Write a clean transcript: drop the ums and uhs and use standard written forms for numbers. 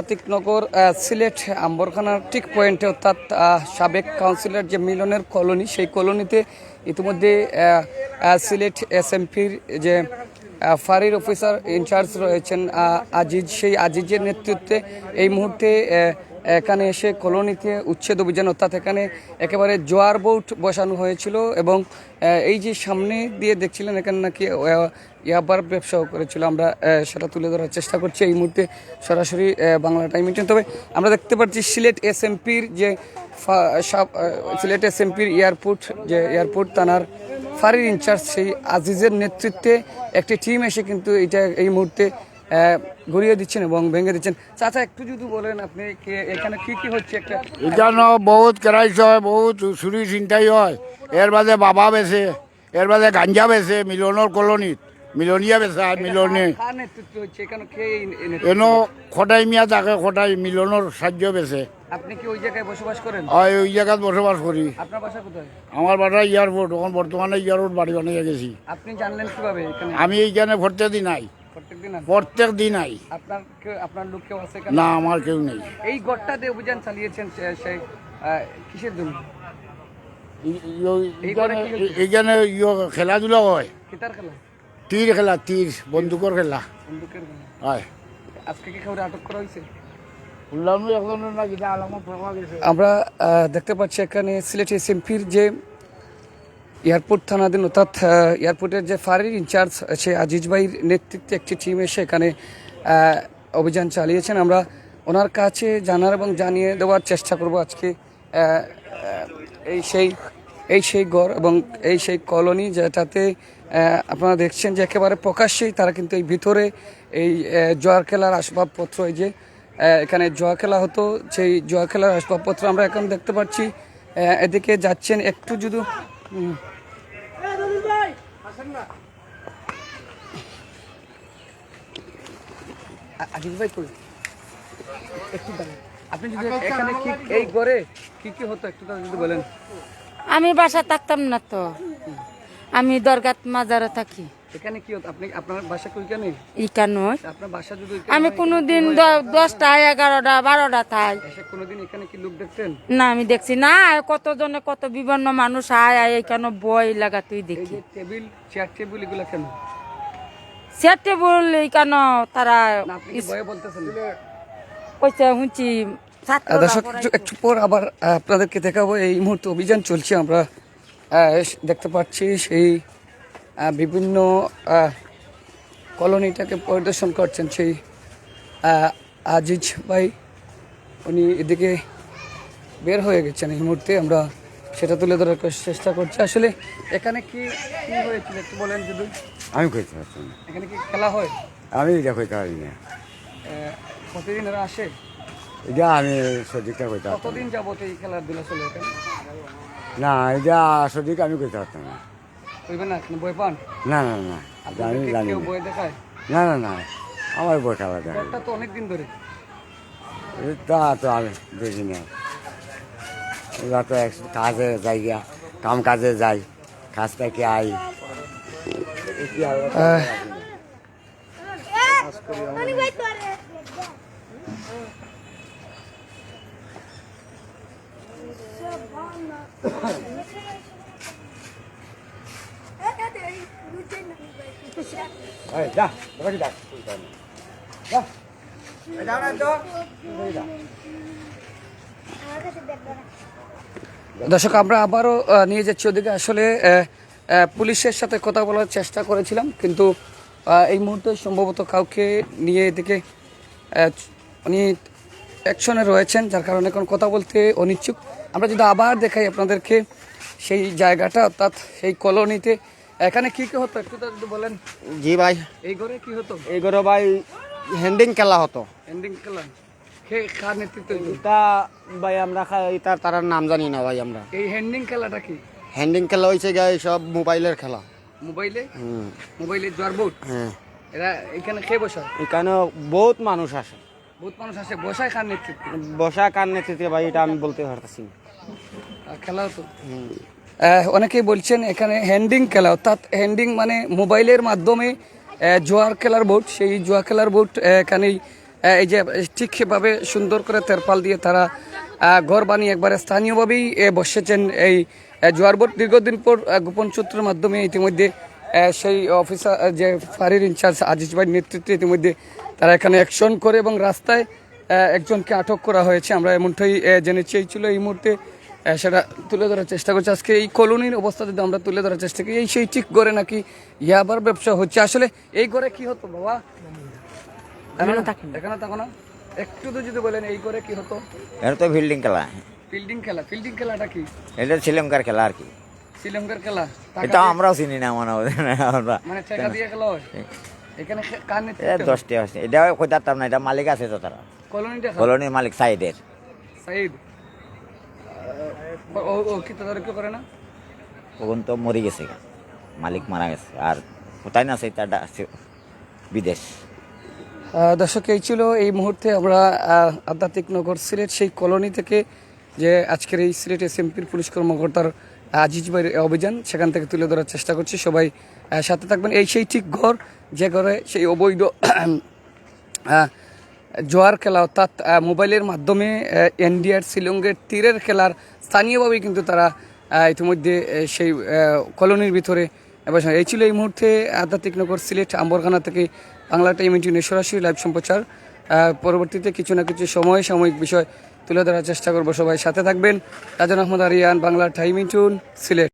আতিকনগর সিলেট আম্বরখানার ঠিক পয়েন্টে অর্থাৎ সাবেক কাউন্সিলর যে মিলনের কলোনি সেই কলোনিতে ইতিমধ্যে সিলেট এসএমপির যে ফাঁড়ির অফিসার ইনচার্জ রয়েছেন আজিজ, সেই আজিজের নেতৃত্বে এই মুহূর্তে এখানে এসে কলোনিতে উচ্ছেদ অভিযান অর্থাৎ এখানে একেবারে জোয়ার বোট বসানো হয়েছিল এবং এই যে সামনে দিয়ে দেখছিলেন এখানে নাকি ইয়াবার ব্যবসাও করেছিল। আমরা সেটা তুলে ধরার চেষ্টা করছি এই মুহূর্তে সরাসরি বাংলা টাইম। তবে আমরা দেখতে পাচ্ছি সিলেট এসএমপির যে সিলেট এসএমপির এয়ারপোর্ট থানার ফাঁড়ির ইনচার্জ সেই আজিজের নেতৃত্বে একটি টিম এসে কিন্তু এই মুহূর্তে ঘুরিয়ে দিচ্ছেন এবং ভেঙে দিচ্ছেন। চাচা একটু যদি বলেন আপনি এখানে কি কি হচ্ছে? একটা এখানে বহুত ক্রাইস হয়, বহুত চুরি চিন্তাই হয়। এর বাদে বাবা বেছে, এর বাদে গাঞ্জা বেছে মিলনের কলোনিত, মিলনিয়া বেছে আর মিলনে নেতৃত্ব হচ্ছে এখানে এনো খটাই মিয়া থাকে, খটাই মিলনের সাহায্য বেছে। আপনি কি ওই জায়গায় বসবাস করেন? ওই জায়গায় বসবাস করি। আপনার বাসা কোথায়? আমার বাসা এয়ারপোর্ট, এখন বর্তমানে এয়ারপোর্ট বাড়ি বানিয়ে গেছি। আপনি জানলেন কিভাবে এখানে? আমি এইখানে প্রত্যেক দিন আই। আপনার লোক কেউ আছে? না, আমার কেউ নেই। এই গড়টাতে অভিযান চালিয়েছেন সেই কিসের জন্য? এইখানে খেলাধুলা হয়, কিতার খেলা? তীর খেলা, তীর বন্দুকের খেলা হয়। আজকে কি খবরে আটক করা হয়েছে? আমরা দেখতে পাচ্ছি এখানে সিলেট এসএমপির যে এয়ারপোর্ট থানাধীন অর্থাৎ এয়ারপোর্টের যে ফাঁড়ির ইনচার্জ সে আজিজ ভাইয়ের নেতৃত্বে একটি টিম এসে এখানে অভিযান চালিয়েছেন। আমরা ওনার কাছে জানার এবং জানিয়ে দেওয়ার চেষ্টা করব আজকে এই সেই ঘর এবং এই সেই কলোনি যেটাতে আপনারা দেখছেন যে একেবারে প্রকাশ্যেই তারা কিন্তু এই ভিতরে এই জোয়ার খেলার আসবাবপত্র, এই যে এখানে জোয়া খেলা হতো সেই জোয়া খেলার আসবাবপত্র আমরা এখন দেখতে পাচ্ছি। এদিকে যাচ্ছেন একটু যদি আজিজ ভাই একটু আপনি যদি এখানে কি এই ঘরে কি কি হতো একটু যদি বলেন। আমি বাসা থাকতাম না তো, আমি দরগাত মাজারে থাকি। এখানে কি হতো? আপনি আপনার বাসা কইখানে? ইকানো আপনার বাসা যদি আমি কোনোদিন 10টা 11টা 12টা থাই। কোনোদিন এখানে কি লোক দেখতেন? না, আমি দেখছি না। কতজনে কত বিভিন্ন মানুষ আয় এখানে বই লাগা তুই দেখি। টেবিল চেয়ার টেবিল এগুলা কেন? চেয়ার টেবিল এখানে তারা ভয়ে বলতেছেন কইছে শুনছি। দর্শক একটু পর আবার আপনাদেরকে দেখাবো। এই মুহূর্তে অভিযান চলছে, আমরা দেখতে পাচ্ছি সেই বিভিন্ন কলোনিটাকে পরিদর্শন করছেন সেই আজিজ ভাই। উনি এদিকে বের হয়ে গেছেন এই মুহূর্তে, আমরা সেটা তুলে ধরার চেষ্টা করছি। আসলে এখানে কি কি হয়েছিল একটু বলেন যদি। আমি কইতে পারছি না। এখানে কি খেলা হয়? আমি এটা কইতে পারি না। প্রতিদিন এরা আসে? এটা আমি সঠিকটা কইতে পারতাম কতদিন যাবত এই খেলাধুলা চলে এখানে? না, এটা সঠিক আমি কইতে পারতাম না। কইবেন না? আপনি বই পান? না না না, আমি জানি কেউ বই দেখায়? না না না, আমার বই খেলা দেখা ঘরটা তো অনেক দিন ধরে। তা তো আমি দেখি না। ওরা তো কাজে যাই গিয়া, কাম কাজে যাই, কাজ থেকে আই। দর্শক আমরা আবারও নিয়ে যাচ্ছি ওদিকে। আসলে পুলিশের সাথে কথা বলার চেষ্টা করেছিলাম, কিন্তু এই মুহূর্তে সম্ভবত কাউকে নিয়ে এদিকে উনি অ্যাকশনে রয়েছেন, যার কারণে এখন কথা বলতে অনিচ্ছুক। আমরা যদি আবার দেখাই আপনাদেরকে সেই জায়গাটা অর্থাৎ সেই কলোনিতে এখানে কি কি হতো একটু যদি বলেন। জি ভাই, এই ঘরে কি হতো? এই ঘরে ভাই হ্যান্ডিং খেলা হতো। হ্যান্ডিং খেলা কার নেতৃত্ব? এটা ভাই আমরা তার নাম জানি না ভাই। আমরা এই হ্যান্ডিং খেলাটা কি? হ্যান্ডিং খেলা হয়েছে গায়ে সব মোবাইলের খেলা। মোবাইলে জোয়ার বোট। হ্যাঁ, এরা এখানে খেয়ে বসায়? এখানে বহুত মানুষ আসে। বহুত মানুষ আসে, বসায় কার নেতৃত্বে? বসা কার নেতৃত্বে ভাই এটা আমি বলতে পারতেছি না। খেলা হতো। অনেকেই বলছেন এখানে হ্যান্ডিং খেলা অর্থাৎ হ্যান্ডিং মানে মোবাইলের মাধ্যমে জুয়া খেলার বোর্ড, সেই জুয়া খেলার বোর্ড এখানেই এই যে ঠিকভাবে সুন্দর করে তেরপাল দিয়ে তারা ঘর বানিয়ে একবারে স্থানীয়ভাবেই বসেছেন। এই জোয়ারবোট দীর্ঘদিন পর গোপন সূত্রের মাধ্যমে ইতিমধ্যে সেই অফিসার যে ফাঁড়ির ইনচার্জ আজিজ ভাইয়ের নেতৃত্বে ইতিমধ্যে তারা এখানে অ্যাকশন করে এবং রাস্তায় একজনকে আটক করা হয়েছে। আমরা এমনটাই জেনেছি। এই ছিল এই মুহূর্তে সেটা তুলে ধরার চেষ্টা করছি। আজকে এই কলোনির অবস্থা যদি আমরা তুলে ধরার চেষ্টা করি, এই সেই ঠিক ঘরে নাকি ইয়াবার ব্যবসা হচ্ছে। আসলে এই ঘরে কি হতো বাবা? এখানে থাকো না, একটু তো যদি বলেন এই ঘরে কি হতো? এটা তো ফিল্ডিং খেলা, ফিল্ডিং খেলাটা কি? এটা শ্রীলঙ্কার খেলা আর কি। শ্রীলঙ্কার খেলা এটা আমরাও চিনি না মনে হয় আমরা, মানে টাকা দিয়ে খেলা হয় এখানে। কার এটা নেতৃত্বে? 10টা আছে, এটা কইতাম না, এটা মালিক আছে তো তারা, কলোনিটা কলোনির মালিক সাইদের। সাইদ ও কি তদারকি করে না? তখন তো মরে গেছে, মালিক মারা গেছে, আর কোথায় না আছে তার বিদেশ। দর্শক, এই ছিল এই মুহূর্তে আমরা আধ্যাত্মিক নগর সিলেট সেই কলোনি থেকে যে আজকের এই সিলেট এসএমপির পুলিশ কর্মকর্তার আজিজ ভাইয়ের অভিযান, সেখান থেকে তুলে ধরার চেষ্টা করছি। সবাই সাথে থাকবেন। এই সেই ঠিক ঘর যে ঘরে সেই অবৈধ জোয়ার খেলা অর্থাৎ মোবাইলের মাধ্যমে এনডিআর শিলংয়ের তীরের খেলার স্থানীয়ভাবেই কিন্তু তারা ইতিমধ্যে সেই কলোনির ভিতরে বসে। এই ছিল এই মুহূর্তে আধ্যাত্মিক নগর সিলেট আম্বরখানা থেকে বাংলা টাইম ইন্টারনেট সরাসরি লাইভ সম্প্রচার। পরবর্তীতে কিছু না কিছু সাময়িক বিষয় তুলে ধরার চেষ্টা করবো। সবাই সাথে থাকবেন। রাজন আহমদ আরিয়ান, বাংলা টাইম ইন্টুন, সিলেট।